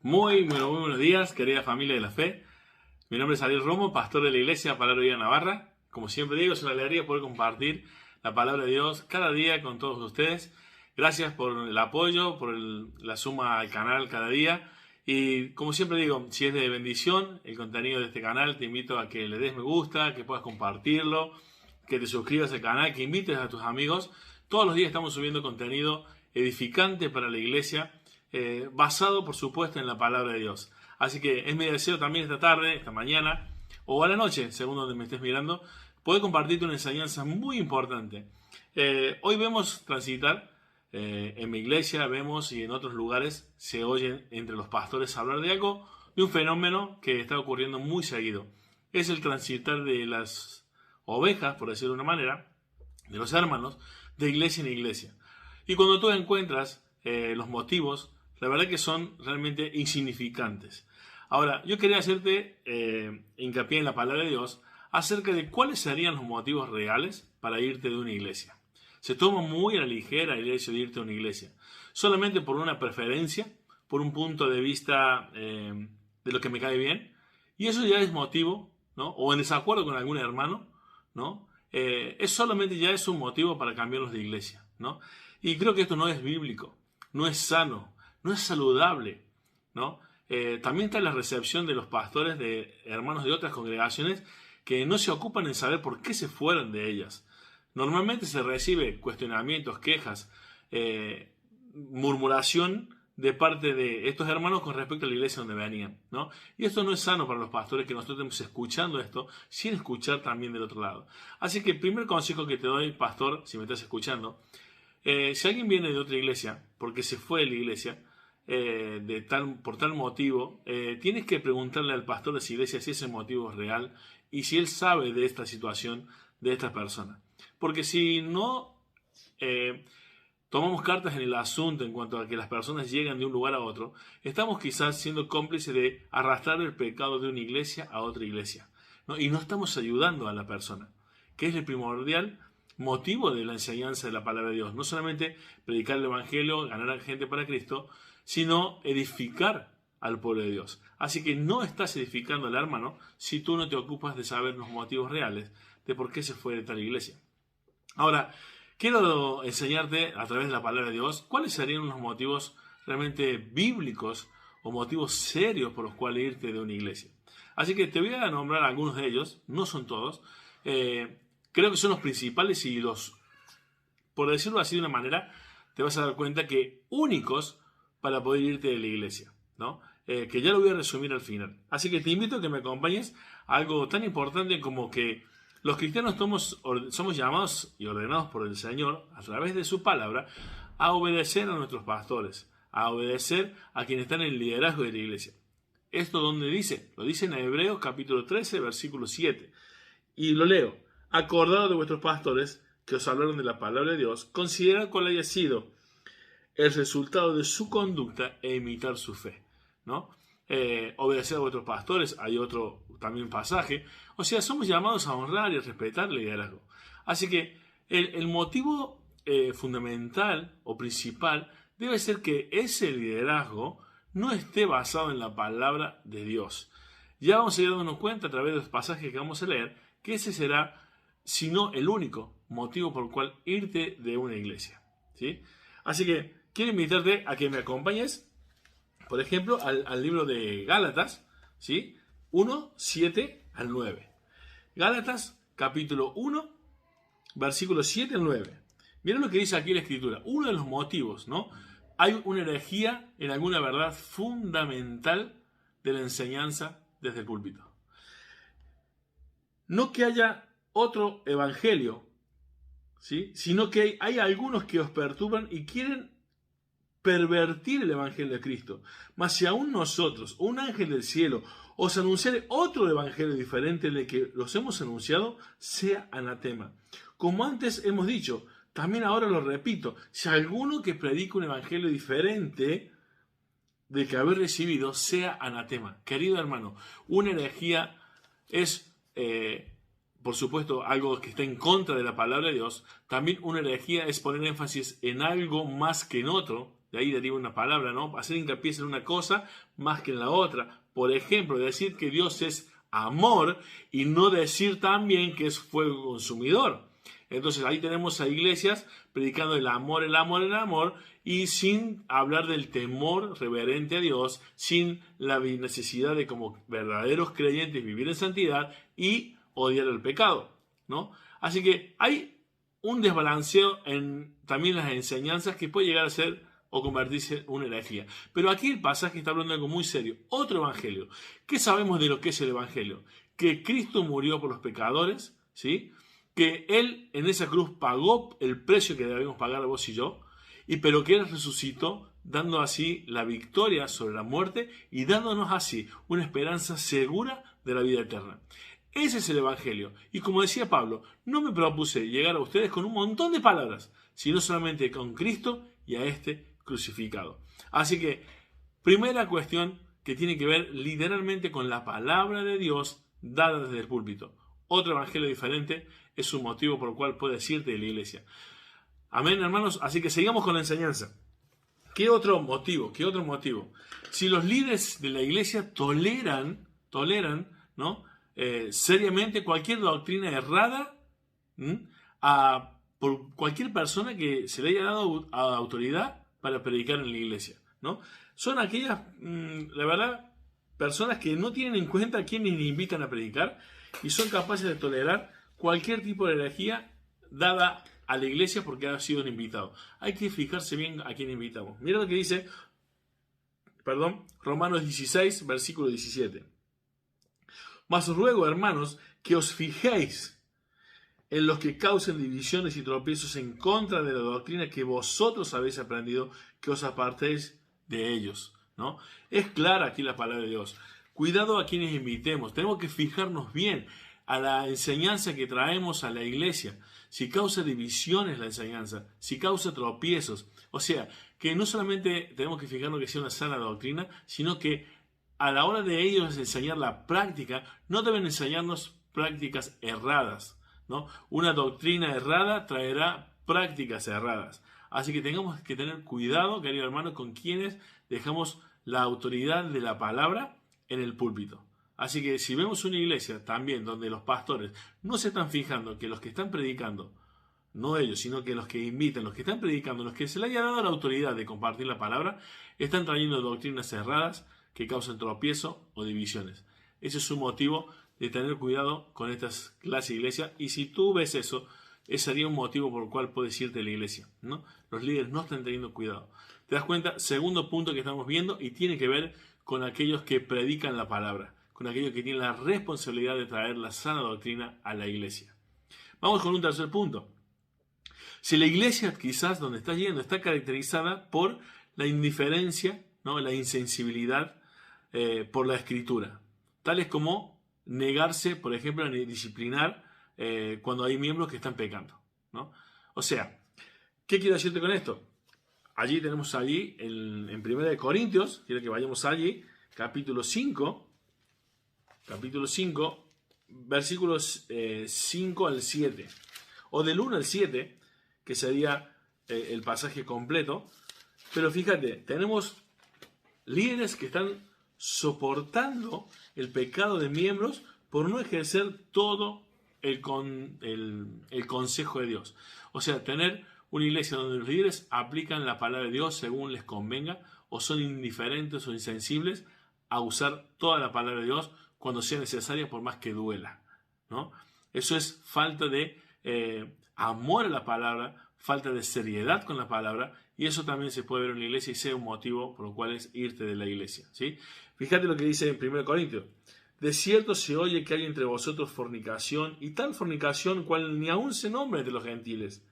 Muy buenos días, querida familia de la fe. Mi nombre es Ariel Romo, pastor de la iglesia Palabra de Vida Navarra. Como siempre digo, es una alegría poder compartir la palabra de Dios cada día con todos ustedes. Gracias por el apoyo, por la suma al canal cada día. Y como siempre digo, si es de bendición el contenido de este canal, te invito a que le des me gusta, que puedas compartirlo, que te suscribas al canal, que invites a tus amigos. Todos los días estamos subiendo contenido edificante para la iglesia, basado por supuesto en la palabra de Dios. Así que es mi deseo también esta tarde, esta mañana o a la noche, según donde me estés mirando, poder compartirte una enseñanza muy importante. Hoy vemos transitar, en mi iglesia vemos y en otros lugares se oyen entre los pastores hablar de algo, de un fenómeno que está ocurriendo muy seguido. Es el transitar de las ovejas, por decirlo de una manera, de los hermanos, de iglesia en iglesia. Y cuando tú encuentras los motivos, la verdad que son realmente insignificantes. Ahora, yo quería hacerte hincapié en la palabra de Dios acerca de cuáles serían los motivos reales para irte de una iglesia. Se toma muy a la ligera el hecho de irte a una iglesia, solamente por una preferencia, por un punto de vista de lo que me cae bien, y eso ya es motivo, ¿no? O en desacuerdo con algún hermano, ¿no? Es solamente ya es un motivo para cambiarlos de iglesia, ¿no? Y creo que esto no es bíblico, no es sano, no es saludable, ¿no? También está la recepción de los pastores de hermanos de otras congregaciones que no se ocupan en saber por qué se fueron de ellas. Normalmente se recibe cuestionamientos, quejas, murmuración de parte de estos hermanos con respecto a la iglesia donde venían, ¿no? Y esto no es sano para los pastores, que nosotros estemos escuchando esto sin escuchar también del otro lado. Así que el primer consejo que te doy, pastor, si me estás escuchando, si alguien viene de otra iglesia porque se fue de la iglesia por tal motivo, tienes que preguntarle al pastor de esa iglesia si ese motivo es real y si él sabe de esta situación de esta persona. Porque si no tomamos cartas en el asunto en cuanto a que las personas llegan de un lugar a otro, estamos quizás siendo cómplices de arrastrar el pecado de una iglesia a otra iglesia, ¿no? Y no estamos ayudando a la persona, que es el primordial motivo de la enseñanza de la palabra de Dios. No solamente predicar el evangelio, ganar a gente para Cristo, sino edificar al pueblo de Dios. Así que no estás edificando al hermano si tú no te ocupas de saber los motivos reales de por qué se fue de tal iglesia. Ahora, quiero enseñarte a través de la palabra de Dios cuáles serían los motivos realmente bíblicos o motivos serios por los cuales irte de una iglesia. Así que te voy a nombrar algunos de ellos, no son todos. Creo que son los principales y por decirlo así de una manera, te vas a dar cuenta que únicos para poder irte de la iglesia, ¿no? Que ya lo voy a resumir al final. Así que te invito a que me acompañes a algo tan importante como que los cristianos somos llamados y ordenados por el Señor, a través de su palabra, a obedecer a nuestros pastores, a obedecer a quienes están en el liderazgo de la iglesia. ¿Esto dónde dice? Lo dice en Hebreos capítulo 13, versículo 7. Y lo leo. Acordado de vuestros pastores que os hablaron de la palabra de Dios, considerad cuál haya sido el resultado de su conducta e imitar su fe, ¿no? Obedecer a vuestros pastores, hay otro también pasaje. O sea, somos llamados a honrar y a respetar el liderazgo. Así que el motivo fundamental o principal debe ser que ese liderazgo no esté basado en la palabra de Dios. Ya vamos a ir dándonos cuenta a través de los pasajes que vamos a leer que ese será, si no el único motivo por el cual irte de una iglesia, ¿sí? Así que quiero invitarte a que me acompañes, por ejemplo, al libro de Gálatas, ¿sí? 1, 7 al 9. Gálatas, capítulo 1, versículos 7 al 9. Mira lo que dice aquí la Escritura. Uno de los motivos, ¿no? Hay una herejía en alguna verdad fundamental de la enseñanza desde el púlpito. No que haya otro evangelio, ¿sí? Sino que hay algunos que os perturban y quieren pervertir el evangelio de Cristo. Mas si aún nosotros, un ángel del cielo, os anunciare otro evangelio diferente del que los hemos anunciado, sea anatema. Como antes hemos dicho, también ahora lo repito, si alguno que predica un evangelio diferente del que habéis recibido, sea anatema. Querido hermano, una herejía es por supuesto, algo que está en contra de la palabra de Dios. También una herejía es poner énfasis en algo más que en otro, de ahí deriva una palabra, ¿no? Hacer hincapié en una cosa más que en la otra. Por ejemplo, decir que Dios es amor y no decir también que es fuego consumidor. Entonces ahí tenemos a iglesias predicando el amor, el amor, el amor, y sin hablar del temor reverente a Dios, sin la necesidad de como verdaderos creyentes vivir en santidad y odiar el pecado, ¿no? Así que hay un desbalanceo en también las enseñanzas que puede llegar a ser o convertirse en una herejía. Pero aquí el pasaje está hablando de algo muy serio. Otro evangelio. ¿Qué sabemos de lo que es el evangelio? Que Cristo murió por los pecadores, ¿sí? Que Él en esa cruz pagó el precio que debemos pagar vos y yo, pero que Él resucitó, dando así la victoria sobre la muerte y dándonos así una esperanza segura de la vida eterna. Ese es el evangelio. Y como decía Pablo, no me propuse llegar a ustedes con un montón de palabras, sino solamente con Cristo y a este crucificado. Así que, primera cuestión que tiene que ver literalmente con la palabra de Dios dada desde el púlpito. Otro evangelio diferente es un motivo por el cual puedes irte de la iglesia. Amén, hermanos. Así que sigamos con la enseñanza. ¿Qué otro motivo? ¿Qué otro motivo? Si los líderes de la iglesia toleran, ¿no? Seriamente cualquier doctrina errada por cualquier persona que se le haya dado autoridad para predicar en la iglesia, ¿no? Son aquellas, la verdad, personas que no tienen en cuenta a quienes invitan a predicar y son capaces de tolerar cualquier tipo de herejía dada a la iglesia porque ha sido un invitado. Hay que fijarse bien a quién invitamos. Mira lo que dice, Romanos 16, versículo 17. Mas os ruego, hermanos, que os fijéis en los que causen divisiones y tropiezos en contra de la doctrina que vosotros habéis aprendido, que os apartéis de ellos, ¿no? Es clara aquí la palabra de Dios. Cuidado a quienes invitemos. Tenemos que fijarnos bien a la enseñanza que traemos a la iglesia. Si causa divisiones la enseñanza, si causa tropiezos. O sea, que no solamente tenemos que fijarnos que sea una sana doctrina, sino que a la hora de ellos enseñar la práctica, no deben enseñarnos prácticas erradas, ¿no? Una doctrina errada traerá prácticas erradas. Así que tengamos que tener cuidado, querido hermano, con quienes dejamos la autoridad de la palabra en el púlpito. Así que si vemos una iglesia también donde los pastores no se están fijando que los que están predicando, no ellos, sino que los que invitan, los que están predicando, los que se le haya dado la autoridad de compartir la palabra, están trayendo doctrinas erradas que causan tropiezo o divisiones. Ese es un motivo de tener cuidado con estas clases de iglesia. Y si tú ves eso, ese sería un motivo por el cual puedes irte de la iglesia, ¿no? Los líderes no están teniendo cuidado. ¿Te das cuenta? Segundo punto que estamos viendo y tiene que ver con aquellos que predican la palabra, con aquellos que tienen la responsabilidad de traer la sana doctrina a la iglesia. Vamos con un tercer punto. Si la iglesia quizás donde estás yendo está caracterizada por la indiferencia, ¿no? La insensibilidad por la escritura, tales como negarse, por ejemplo, a disciplinar cuando hay miembros que están pecando, ¿no? O sea, ¿qué quiero decirte con esto? Allí tenemos en 1 Corintios, quiero que vayamos allí, capítulo 5, versículos 5 al 7, o del 1 al 7, que sería el pasaje completo. Pero fíjate, tenemos líderes que están soportando el pecado de miembros por no ejercer todo el consejo de Dios. O sea, tener una iglesia donde los líderes aplican la palabra de Dios según les convenga, o son indiferentes o insensibles a usar toda la palabra de Dios cuando sea necesaria, por más que duela, ¿no? Eso es falta de amor a la palabra, falta de seriedad con la palabra, y eso también se puede ver en la iglesia y sea un motivo por el cual es irte de la iglesia, ¿sí? Fíjate lo que dice en 1 Corintios. De cierto se oye que hay entre vosotros fornicación, y tal fornicación cual ni aun se nombra entre los gentiles,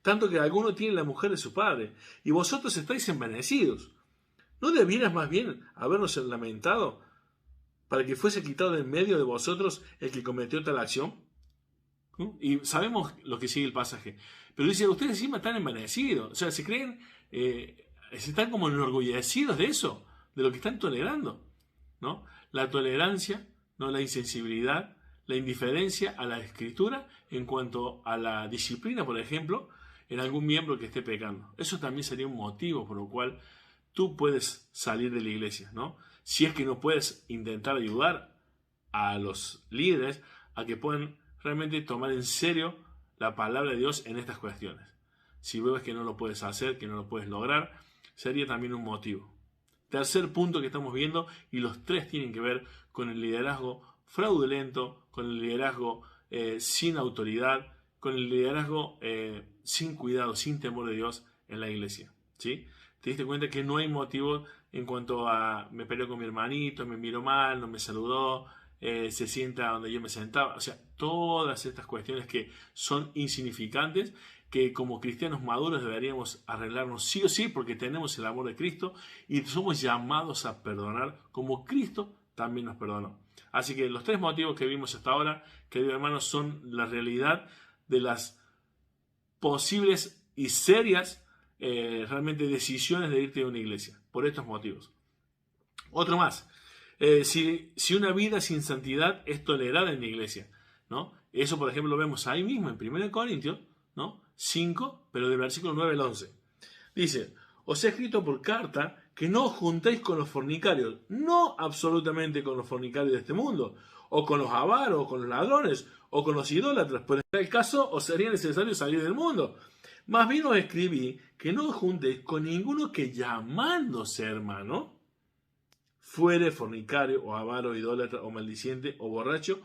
tanto que alguno tiene la mujer de su padre, y vosotros estáis envanecidos. ¿No debieras más bien habernos lamentado para que fuese quitado de en medio de vosotros el que cometió tal acción? ¿No? Y sabemos lo que sigue el pasaje. Pero dice, ustedes encima están envanecidos. O sea, se creen, se están como enorgullecidos de eso, de lo que están tolerando, ¿no? La tolerancia, ¿no? La insensibilidad, la indiferencia a la escritura en cuanto a la disciplina, por ejemplo, en algún miembro que esté pecando. Eso también sería un motivo por el cual tú puedes salir de la iglesia, ¿no? Si es que no puedes intentar ayudar a los líderes a que puedan realmente tomar en serio la palabra de Dios en estas cuestiones. Si ves que no lo puedes hacer, que no lo puedes lograr, sería también un motivo. Tercer punto que estamos viendo, y los tres tienen que ver con el liderazgo fraudulento, con el liderazgo sin autoridad, con el liderazgo sin cuidado, sin temor de Dios en la iglesia, ¿sí? Te diste cuenta que no hay motivo en cuanto a me peleó con mi hermanito, me miró mal, no me saludó, se sienta donde yo me sentaba. O sea, todas estas cuestiones que son insignificantes, que como cristianos maduros deberíamos arreglarnos sí o sí porque tenemos el amor de Cristo y somos llamados a perdonar como Cristo también nos perdonó. Así que los tres motivos que vimos hasta ahora, queridos hermanos, son la realidad de las posibles y serias realmente decisiones de irte de una iglesia, por estos motivos. Otro más, si una vida sin santidad es tolerada en la iglesia, ¿no? Eso, por ejemplo, lo vemos ahí mismo en 1 Corintios, ¿no? 5, pero del versículo 9 al 11. Dice, os he escrito por carta que no os juntéis con los fornicarios, no absolutamente con los fornicarios de este mundo, o con los avaros, o con los ladrones, o con los idólatras, pues en tal caso os sería necesario salir del mundo. Más bien os escribí que no os juntéis con ninguno que llamándose hermano fuere fornicario, o avaro, idólatra, o maldiciente, o borracho,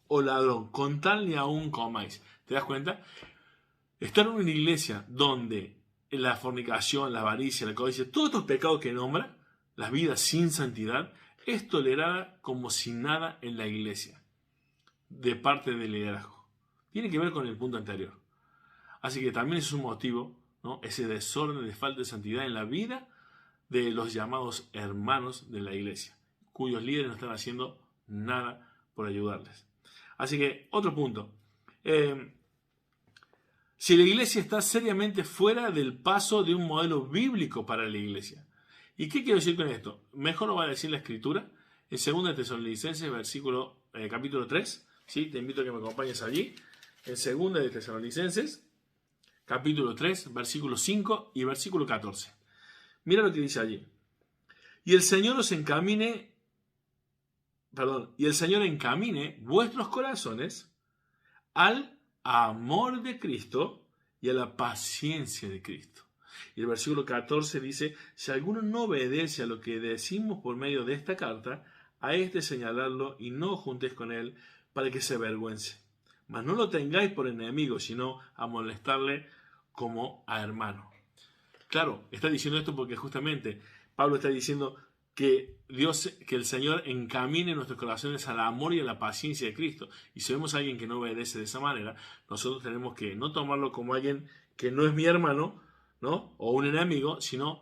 o ladrón, con tal ni aún comáis. ¿Te das cuenta? Estar en una iglesia donde la fornicación, la avaricia, la codicia, todos estos pecados que nombra, la vida sin santidad, es tolerada como si nada en la iglesia, de parte del liderazgo. Tiene que ver con el punto anterior. Así que también es un motivo, ¿no? Ese desorden de falta de santidad en la vida de los llamados hermanos de la iglesia, cuyos líderes no están haciendo nada por ayudarles. Así que, otro punto. Si la iglesia está seriamente fuera del paso de un modelo bíblico para la iglesia. ¿Y qué quiero decir con esto? Mejor lo va a decir la Escritura en 2 Tesalonicenses, capítulo 3. ¿Sí? Te invito a que me acompañes allí. En 2 Tesalonicenses, capítulo 3, versículo 5 y versículo 14. Mira lo que dice allí. Y el Señor encamine vuestros corazones al amor de Cristo y a la paciencia de Cristo. Y el versículo 14 dice, si alguno no obedece a lo que decimos por medio de esta carta, a este señalarlo y no os juntéis con él para que se avergüence. Mas no lo tengáis por enemigo, sino a molestarle como a hermano. Claro, está diciendo esto porque justamente Pablo está diciendo que el Señor encamine nuestros corazones al amor y a la paciencia de Cristo. Y si vemos a alguien que no obedece de esa manera, nosotros tenemos que no tomarlo como alguien que no es mi hermano, ¿no? O un enemigo, sino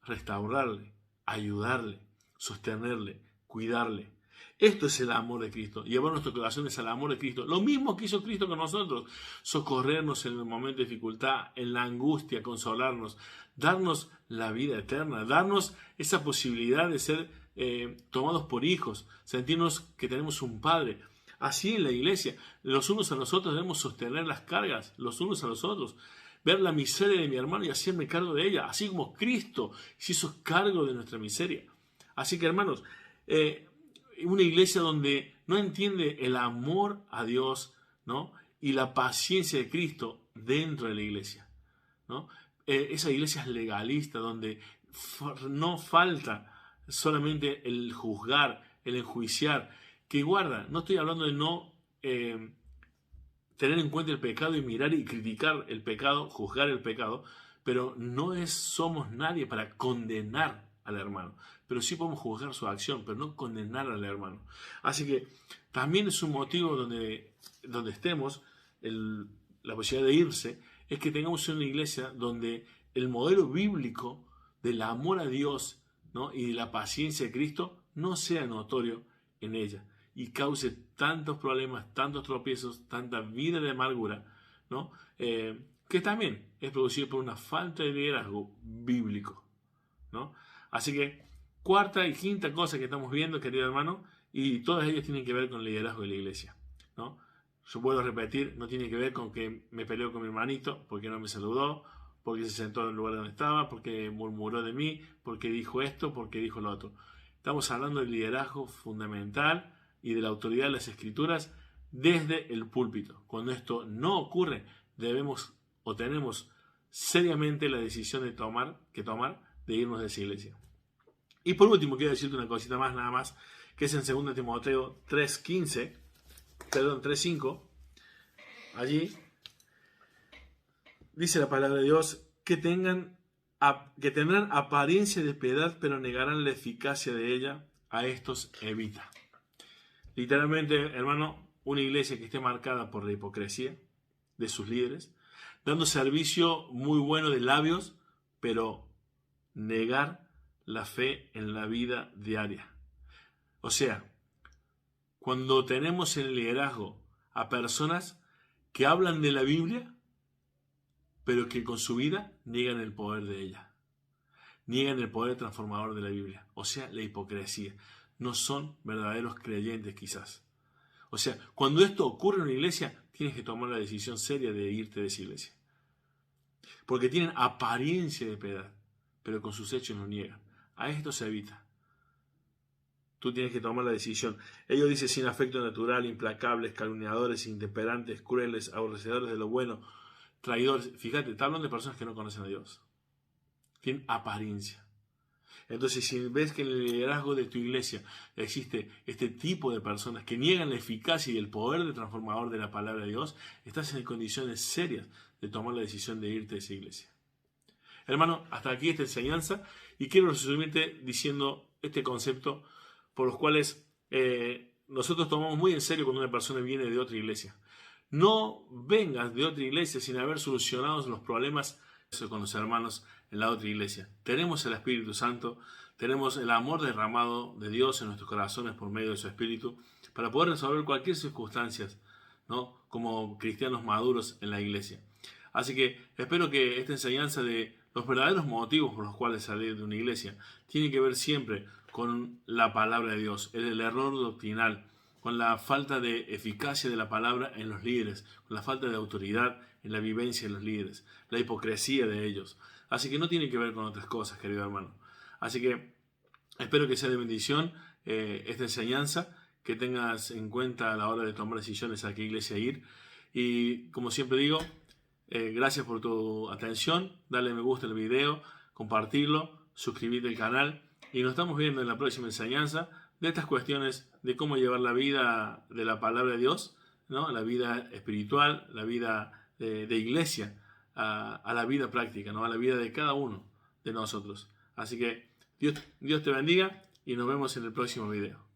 restaurarle, ayudarle, sostenerle, cuidarle. Esto es el amor de Cristo, llevar nuestros corazones al amor de Cristo. Lo mismo que hizo Cristo con nosotros, socorrernos en el momento de dificultad, en la angustia, consolarnos, darnos la vida eterna, darnos esa posibilidad de ser tomados por hijos, sentirnos que tenemos un Padre. Así en la iglesia, los unos a los otros debemos sostener las cargas, los unos a los otros, ver la miseria de mi hermano y hacerme cargo de ella, así como Cristo se hizo cargo de nuestra miseria. Así que hermanos, una iglesia donde no entiende el amor a Dios, ¿no? Y la paciencia de Cristo dentro de la iglesia, ¿no? Esa iglesia es legalista, donde no falta solamente el juzgar, el enjuiciar, que guarda, no estoy hablando de no tener en cuenta el pecado y mirar y criticar el pecado, juzgar el pecado, pero no somos nadie para condenar al hermano, pero sí podemos juzgar su acción, pero no condenar al hermano. Así que también es un motivo donde estemos, la posibilidad de irse, es que tengamos una iglesia donde el modelo bíblico del amor a Dios, ¿no? Y de la paciencia de Cristo no sea notorio en ella y cause tantos problemas, tantos tropiezos, tanta vida de amargura, ¿no? Que también es producido por una falta de liderazgo bíblico, ¿no? Así que cuarta y quinta cosa que estamos viendo, querido hermano, y todas ellas tienen que ver con el liderazgo de la iglesia, ¿no? yo vuelvo a repetir, no tiene que ver con que me peleó con mi hermanito porque no me saludó, porque se sentó en el lugar donde estaba, porque murmuró de mí, porque dijo esto, porque dijo lo otro. Estamos hablando del liderazgo fundamental y de la autoridad de las escrituras desde el púlpito. Cuando esto no ocurre, debemos o tenemos seriamente la decisión de tomar de irnos de esa iglesia. Y por último, quiero decirte una cosita más, nada más, que es en 2 Timoteo 3:5, allí dice la palabra de Dios que tendrán apariencia de piedad, pero negarán la eficacia de ella. A estos evita. Literalmente, hermano, una iglesia que esté marcada por la hipocresía de sus líderes, dando servicio muy bueno de labios, pero negar la fe en la vida diaria. O sea, cuando tenemos en el liderazgo a personas que hablan de la Biblia, pero que con su vida niegan el poder de ella. Niegan el poder transformador de la Biblia. O sea, la hipocresía. No son verdaderos creyentes quizás. O sea, cuando esto ocurre en una iglesia, tienes que tomar la decisión seria de irte de esa iglesia. Porque tienen apariencia de piedad, pero con sus hechos lo niegan. A esto se evita. Tú tienes que tomar la decisión. Ellos dicen sin afecto natural, implacables, calumniadores, intemperantes, crueles, aborrecedores de lo bueno, traidores. Fíjate, está hablando de personas que no conocen a Dios. Tienen apariencia. Entonces, si ves que en el liderazgo de tu iglesia existe este tipo de personas que niegan la eficacia y el poder de transformador de la palabra de Dios, estás en condiciones serias de tomar la decisión de irte de esa iglesia. Hermano, hasta aquí esta enseñanza y quiero resumirte diciendo este concepto por los cuales nosotros tomamos muy en serio cuando una persona viene de otra iglesia. No vengas de otra iglesia sin haber solucionado los problemas con los hermanos en la otra iglesia. Tenemos el Espíritu Santo, tenemos el amor derramado de Dios en nuestros corazones por medio de su Espíritu para poder resolver cualquier circunstancia, ¿no? Como cristianos maduros en la iglesia. Así que espero que esta enseñanza de los verdaderos motivos por los cuales salir de una iglesia tiene que ver siempre con la palabra de Dios, el error doctrinal, con la falta de eficacia de la palabra en los líderes, con la falta de autoridad en la vivencia de los líderes, la hipocresía de ellos. Así que no tiene que ver con otras cosas, querido hermano. Así que espero que sea de bendición esta enseñanza, que tengas en cuenta a la hora de tomar decisiones a qué iglesia ir. Y como siempre digo, gracias por tu atención, dale me gusta al video, compartirlo, suscribirte al canal y nos estamos viendo en la próxima enseñanza de estas cuestiones de cómo llevar la vida de la palabra de Dios, ¿no? La vida espiritual, la vida de iglesia, a la vida práctica, ¿no? A la vida de cada uno de nosotros. Así que Dios te bendiga y nos vemos en el próximo video.